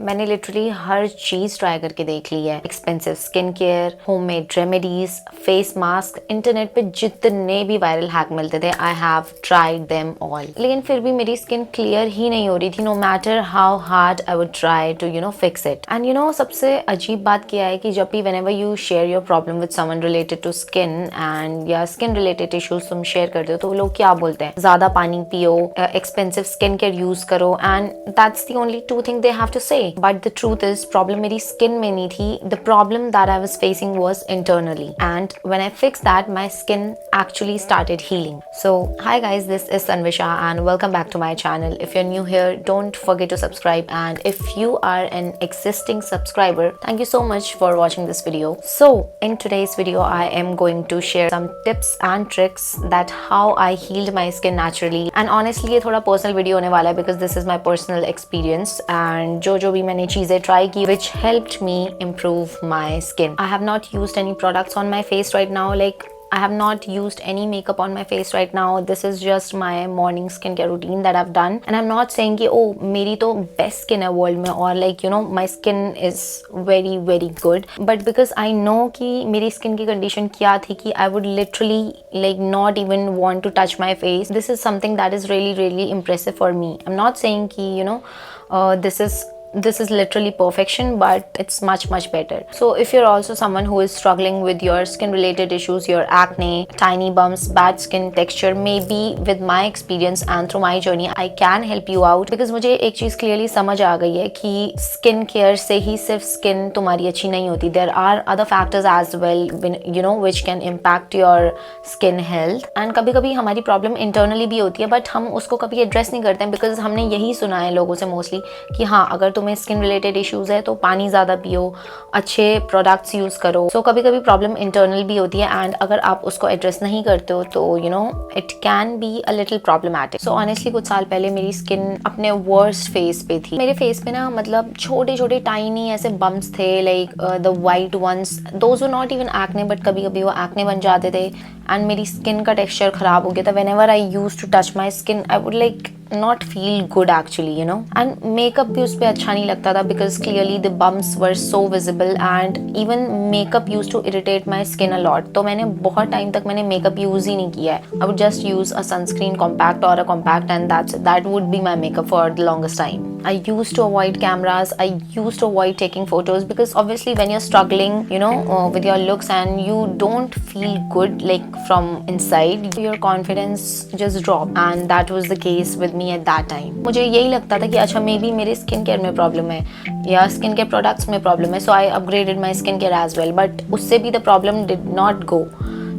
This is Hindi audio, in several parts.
मैंने लिटरली हर चीज़ ट्राई करके देख ली है। Expensive skin care, homemade remedies, face mask, internet पे जितने भी वायरल हैक मिलते थे, I have tried them all. लेकिन फिर भी मेरी स्किन क्लियर ही नहीं हो रही थी, no matter how hard I would try to fix it. And सबसे अजीब बात क्या है कि जब भी whenever you share your problem with someone related to skin and या स्किन रिलेटेड इश्यूज तुम शेयर करते हो, तो वो लोग क्या बोलते हैं, ज्यादा पानी पियो, एक्सपेंसिव स्किन केयर यूज करो, and that's the only two thing they have to say. But the truth is problem मेरी स्किन में नहीं थी, the problem that I was facing was internally, and when I fixed that my skin actually started healing. So hi guys, this is Sanvisha and welcome back to my channel. If you're new here, don't forget to subscribe, and if you are an existing subscriber, thank you so much for watching this video. So in today's video I am going to share some tips and tricks that how I healed my skin naturally, and honestly ये थोड़ा personal video होने वाला है because this is my personal experience and जो भी मैंने चीजें try की which helped me improve my skin. I have not used any products on my face right now, like I have not used any makeup on my face right now. This is just my morning skincare routine that I've done, and I'm not saying कि oh मेरी तो best skin है world में, और like my skin is very very good, but because I know कि मेरी skin की condition क्या थी कि I would literally like not even want to touch my face. This is something that is really really impressive for me. I'm not saying कि this is literally perfection, but it's much better. So if you're also someone who is struggling with your skin related issues, your acne, tiny bumps, bad skin texture, maybe with my experience and through my journey I can help you out, because मुझे एक चीज़ clearly समझ आ गई है कि skin care से ही सिर्फ skin तुम्हारी अच्छी नहीं होती, there are other factors as well which can impact your skin health, and कभी कभी हमारी problem internally भी होती है but हम उसको कभी address नहीं करते हैं because हमने यही सुना है लोगों से mostly कि हाँ अगर तुम्हें स्किन रिलेटेड इश्यूज है तो पानी ज़्यादा पियो, अच्छे प्रोडक्ट्स यूज़ करो। सो कभी कभी प्रॉब्लम इंटरनल भी होती है, एंड अगर आप उसको एड्रेस नहीं करते हो तो it can be a little problematic. So honestly कुछ साल पहले मेरी स्किन अपने वर्स्ट फेस पे थी। मेरे फेस पे ना मतलब छोटे छोटे टाइनी ऐसे बम्प्स थे, like the white ones, those were not even acne, but कभी कभी वो एक्ने बन जाते थे, एंड मेरी स्किन का टेक्सचर खराब हो गया था। Whenever I used to touch my skin I would like not feel good actually, and makeup भी उस पे अच्छा नहीं लगता था because clearly the bumps were so visible, and even makeup used to irritate my skin a lot. तो मैंने बहुत टाइम तक मैंने makeup use ही नहीं किया है। I would just use a sunscreen compact or a compact, and that would be my makeup for the longest time. I used to avoid cameras, I used to avoid taking photos because obviously when you're struggling with your looks and you don't feel good like from inside, your confidence just drop, and that was the case with me at that time. मुझे यही लगता था कि अच्छा मे बी मेरे स्किन केयर में प्रॉब्लम है या स्किन केयर प्रोडक्ट्स में प्रॉब्लम है, so I upgraded my skin care as well, but उससे भी the problem did not go.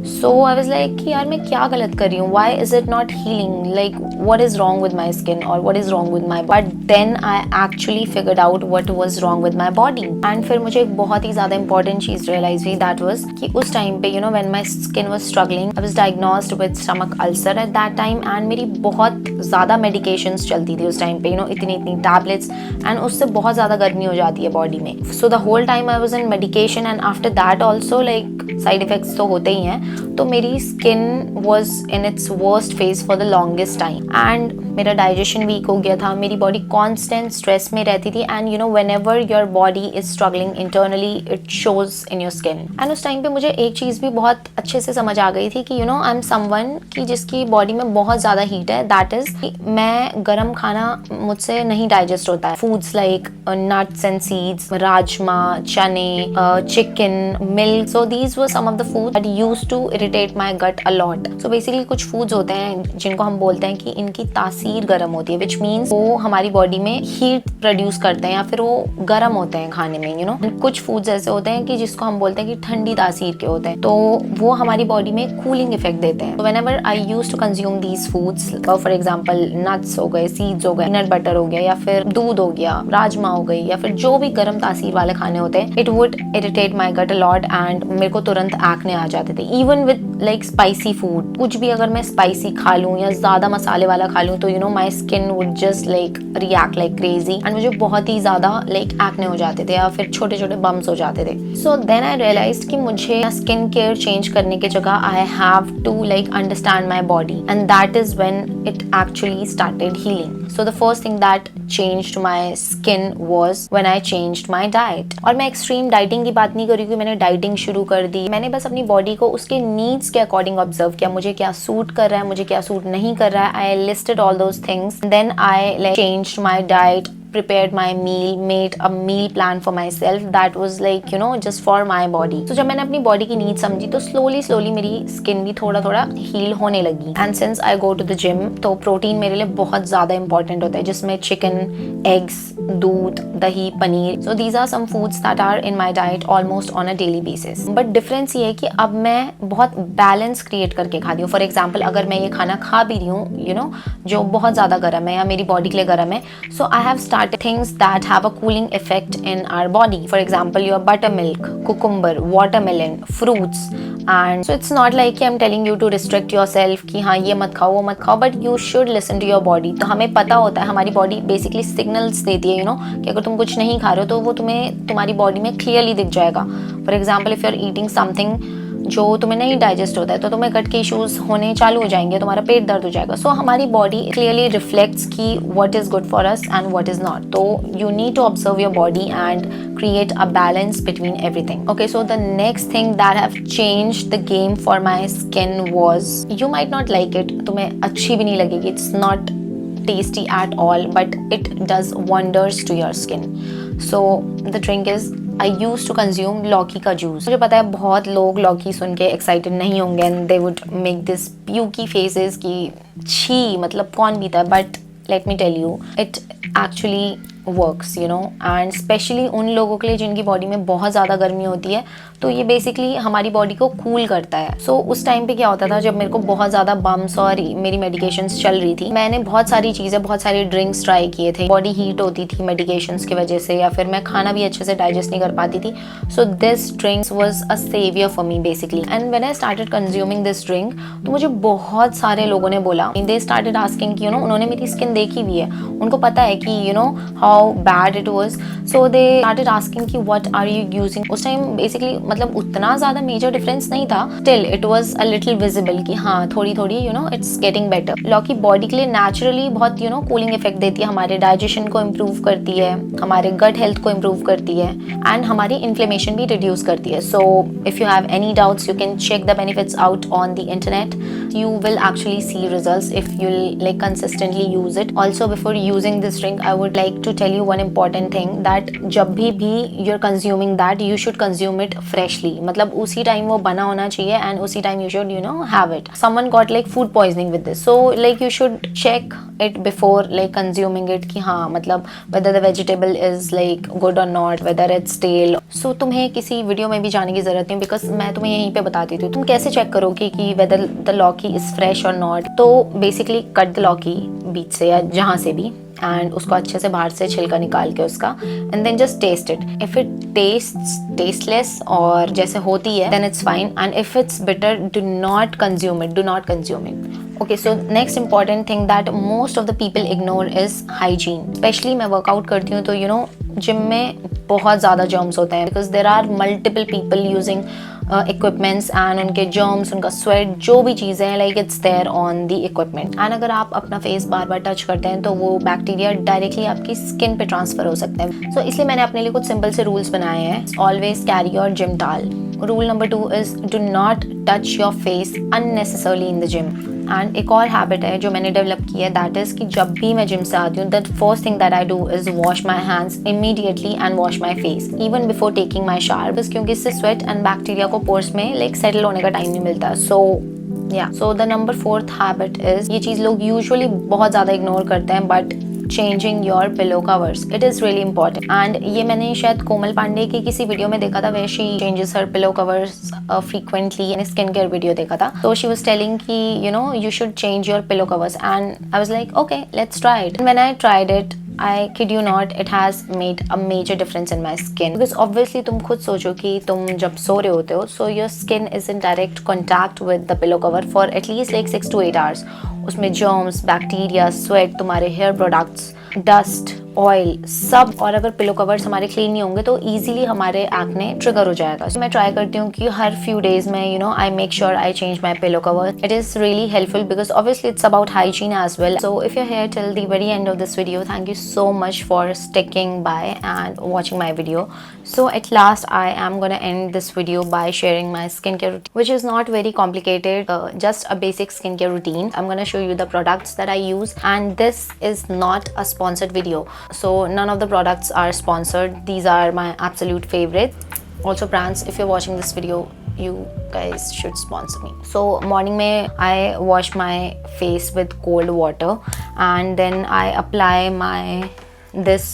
So I was like कि यार मैं क्या गलत कर रही हूँ, why is it not healing, like what is wrong with my skin और what is wrong with my, but then I actually figured out what was wrong with my body. And फिर मुझे एक बहुत ही ज़्यादा इंपॉर्टेंट चीज़ रियलाइज हुई, दैट वाज कि उस टाइम पे when my skin was struggling, I was diagnosed with stomach ulcer at that time, and मेरी बहुत ज़्यादा मेडिकेशंस चलती थी उस टाइम पे, इतनी टैबलेट्स, एंड उससे बहुत ज़्यादा गर्मी हो जाती है बॉडी में। So the whole time I was in medication, and after that also like side effects तो होते ही हैं। तो मेरी skin was in its worst phase for the longest time, and मेरा डाइजेशन वीक हो गया था, मेरी बॉडी कॉन्स्टेंट स्ट्रेस में रहती थी, and whenever your body is struggling internally it shows in your skin. And उस टाइम पे मुझे एक चीज़ भी बहुत अच्छे से समझ आ गई थी कि आई एम समवन कि जिसकी बॉडी में बहुत ज़्यादा हीट है, दैट इज मैं गर्म खाना मुझसे नहीं डाइजेस्ट होता है। Foods like nuts and seeds, rajma, चने, chicken, milk, so these were some of the food that used to irritate my gut a lot. So basically कुछ फूड्स होते हैं जिनको हम बोलते हैं कि इनकी तासीर गर्म होती है, विच मीन्स वो हमारी बॉडी में हीट प्रोड्यूस करते हैं या फिर वो गर्म होते हैं खाने में, कुछ फूड्स ऐसे होते हैं कि जिसको हम बोलते हैं कि ठंडी तासीर के होते हैं, तो वो हमारी बॉडी में कूलिंग इफेक्ट देते हैं। Whenever I used to consume these foods, for example nuts हो गए, सीड्स हो गए, पीनट बटर हो गया, या फिर दूध हो गया, राजमा हो गई, या फिर जो भी गर्म तासीर वाले खाने होते हैं, it would irritate my gut a lot, and मेरे को तुरंत एक्ने आ जाते थे। Even with like spicy food, कुछ भी अगर मैं स्पाइसी खा लूँ या ज़्यादा मसाले वाला खा लूँ तो you know my skin would just like react like crazy and मुझे बहुत ही ज़्यादा लाइक एक्ने हो जाते थे या फिर छोटे छोटे बम्स हो जाते थे. सो देन आई रियलाइज कि मुझे स्किन केयर चेंज करने की जगह I have to like understand my body and that is when it actually started healing. So the first thing that changed my skin was when I changed my diet. और मैं एक्सट्रीम डाइटिंग की बात नहीं कर रही कि मैंने डाइटिंग शुरू कर दी. मैंने बस अपनी बॉडी को उसके नीड्स के अकॉर्डिंग ऑब्जर्व किया, मुझे क्या सूट कर रहा है, मुझे क्या सूट नहीं कर रहा है. I listed all those things, then I like changed my diet, prepared my meal, made a meal plan for myself that was like you know just for my body. So जब मैंने अपनी बॉडी की नीड समझी तो slowly मेरी स्किन भी थोड़ा थोड़ा हील होने लगी. And since I go to the gym तो प्रोटीन मेरे लिए बहुत ज़्यादा इंपॉर्टेंट होता है, जिसमें चिकन, एग्स, दूध, दही, paneer. So these are some foods that are in my diet almost on a daily basis. But difference ये है कि अब मैं बहुत बैलेंस क्रिएट करके खाती हूँ. फॉर एग्जाम्पल अगर मैं ये खाना खा भी रही हूँ यू नो जो बहुत ज़्यादा गर्म है या मेरी बॉडी के लिए गर्म है, so I have start things that have a cooling effect in our body. For example, your buttermilk, cucumber, watermelon, fruits. And so it's not like I'm telling you to restrict yourself कि हाँ ये मत खाओ वो मत खाओ, but you should listen to your body. तो हमें पता होता है, हमारी बॉडी बेसिकली सिग्नल्स देती है कि अगर तुम कुछ नहीं खा रहे हो तो वो तुम्हें तुम्हारी बॉडी में क्लियरली दिख जाएगा. For example if you are eating something जो तुम्हें नहीं डाइजेस्ट होता है तो तुम्हें गट के इश्यूज होने चालू हो जाएंगे, तुम्हारा पेट दर्द हो जाएगा. सो हमारी बॉडी क्लियरली रिफ्लेक्ट्स कि what is good for us and what is not. तो you need to observe your body and create a balance between everything. Okay, so the next thing that have changed the game for my skin was, you might not like it, तुम्हें अच्छी भी नहीं लगेगी, it's not tasty at all, but it does wonders to your skin. So the drink is I used to consume लौकी का जूस. मुझे पता है बहुत लोग लौकी सुन के एक्साइटेड नहीं होंगे and they would make this pukey faces कि छी मतलब कौन पीता है, but let me tell you it actually works you know, and especially उन लोगों के लिए जिनकी बॉडी में बहुत ज़्यादा गर्मी होती है तो ये बेसिकली हमारी बॉडी को कूल करता है. सो उस टाइम पे क्या होता था जब मेरे को बहुत ज़्यादा बम्स और मेरी मेडिकेशंस चल रही थी, मैंने बहुत सारी चीज़ें बहुत सारे ड्रिंक्स ट्राई किए थे. बॉडी हीट होती थी मेडिकेशंस की वजह से या फिर मैं खाना भी अच्छे से डाइजेस्ट नहीं कर पाती थी. So this drinks was a saviour for me basically. And when I started consuming this drink तो मुझे बहुत सारे लोगों ने बोला, दे स्टार्टेड आस्किंग कि यू नो उन्होंने मेरी स्किन देखी भी है, उनको पता है कि you know how bad it was. So they started asking कि व्हाट आर यू यूजिंग. उस टाइम बेसिकली मतलब उतना ज़्यादा मेजर डिफरेंस नहीं था, still it was a little visible कि हाँ थोड़ी थोड़ी you know it's getting better. लौकी बॉडी के लिए नेचुरली बहुत यू नो कूलिंग इफेक्ट देती है, हमारे डाइजेशन को इम्प्रूव करती है, हमारे गट हेल्थ को इम्प्रूव करती है एंड हमारी इन्फ्लेमेशन भी रिड्यूस करती है. So if you have any doubts you can check the benefits out on the internet. You will actually see results if you like consistently use it. Also before using this drink I would like to tell you one important thing that जब भी you're consuming that you should consume it freshly. मतलब उसी टाइम वो बना होना चाहिए and उसी time you should you know have it. Someone got like food poisoning with this, so like you should check it before like consuming it कि हाँ मतलब whether the vegetable is like good or not, whether it's stale. So तुम्हें किसी वीडियो में भी जाने की जरूरत नहीं because मैं तुम्हें यहीं पे बताती थी. तुम कैसे चेक करोगे कि whether the लौकी is fresh or not. तो basically cut the लौकी बीच से या जहाँ से भी and उसको अच्छे से बाहर से छिलका निकाल के उसका and then just taste it. If it tastes tasteless और जैसे होती है then it's fine, and if it's bitter do not consume it, do not consume it. Okay, so next important thing that most of the people ignore is hygiene. Especially मैं workout करती हूँ तो you know जिम में बहुत ज़्यादा germs होते हैं because there are multiple people using equipments and उनके germs, उनका sweat, जो भी चीज़ें हैं like it's there on the equipment. and अगर आप अपना face बार बार टच करते हैं तो वो बैक्टीरिया डायरेक्टली आपकी स्किन पे ट्रांसफर हो सकते हैं. so इसलिए मैंने अपने लिए कुछ सिंपल से रूल्स बनाए हैं. always carry your gym towel. Rule number 2 is do not touch your face unnecessarily in the gym. And एक और हैबिट है जो मैंने डेवलप की है, दैट इज़ कि जब भी मैं जिम से आती हूँ that first thing that I do is wash my hands immediately and wash my face even before taking my shower, बस क्योंकि इससे स्वेट एंड बैक्टीरिया को पोर्स में लाइक सेटल होने का टाइम नहीं मिलता. So the number 4th habit is, ये चीज़ लोग यूजुअली बहुत ज़्यादा इग्नोर करते हैं, but changing your pillow covers. It is really important. And ये मैंने शायद कोमल पांडे की किसी वीडियो में देखा था where she changes her pillow covers frequently in skin care video देखा था. So she was telling कि you know you should change your pillow covers and I was like okay let's try it. And when I tried it I kid you not, it has made a major difference in my skin. Because obviously तुम खुद सोचो कि तुम जब सो रहे होते हो, so your skin is in direct contact with the pillow cover for at least like 6 to 8 hours. उसमें germs, bacteria, sweat, तुम्हारे hair products, डस्ट, ऑयल सब, और अगर पिलो कवर्स हमारे क्लीन नहीं होंगे तो इजीली हमारे एक्ने ट्रिगर हो जाएगा. So, मैं ट्राई करती हूँ कि हर फ्यू डेज में I make sure I change my pillow cover. It is really helpful because obviously it's about hygiene as well. So if you here till the very end of this video, thank you so much for sticking by and watching my video. So at last I am gonna end this video by sharing my skincare routine, which is not very complicated, just a basic skincare routine. I'm gonna show you the products that I use, and this is not a sponsored video, so none of the products are sponsored. These are my absolute favorite. Also brands, if you're watching this video, you guys should sponsor me. So morning mein I wash my face with cold water, and then I apply my this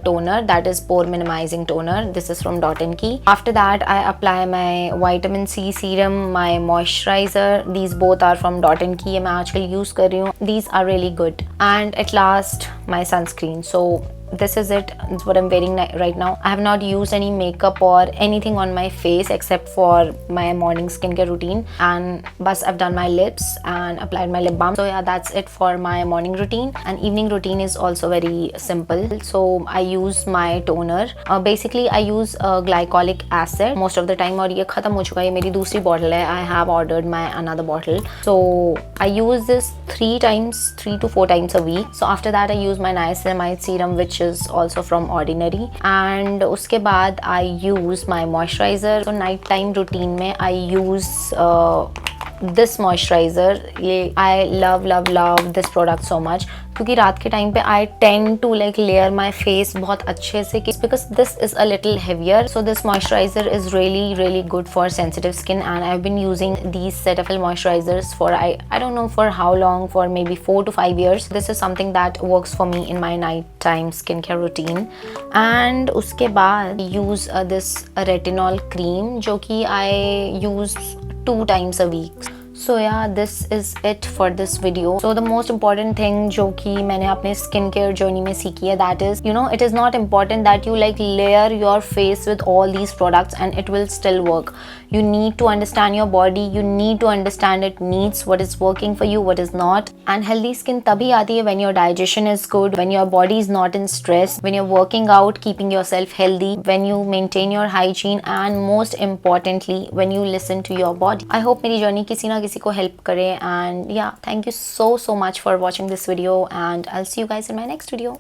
toner, that is pore minimizing toner. This is from Dot & Key. After that I apply my vitamin C serum, my moisturizer. These both are from Dot & Key. मैं आजकल use कर रही हूँ. These are really good. And at last my sunscreen. So this is it. It's what I'm wearing right now. I have not used any makeup or anything on my face except for my morning skincare routine, and bus I've done my lips and applied my lip balm. So yeah, that's it for my morning routine. And evening routine is also very simple. So I use my toner. Basically I use glycolic acid most of the time, और ये खत्म हो चुका है. मेरी दूसरी bottle है. I have ordered my another bottle. So I use this 3 to 4 times a week. So after that I use my niacinamide serum, which is also from Ordinary, and उसके बाद I use my moisturizer. So night time routine में I use this moisturizer. ये I love this product so much, क्योंकि रात के टाइम पे I tend to like layer my face बहुत अच्छे से, because this is a little heavier. So this moisturizer is really good for sensitive skin, and I've been using these Cetaphil moisturizers for I don't know for how long, for maybe 4 to 5 years. This is something that works for me in my nighttime skincare routine. And उसके बाद use this retinol cream, जो कि I use 2 times a week. So yeah, this is it for this video. So the most important thing जो कि मैंने अपने स्किन केयर जर्नी में सीखी है, that is, it is not important that you like layer your face with all these products and it will still work. You need to understand your body. You need to understand it needs, what is working for you, what is not. And healthy skin तभी आती है when your digestion is good, when your body is not in stress, when you're working out, keeping yourself healthy, when you maintain your hygiene, and most importantly when you listen to your body. I hope मेरी जर्नी किसी ना किसी को हेल्प करे. And yeah, thank you so much for watching this video, and I'll see you guys in my next video.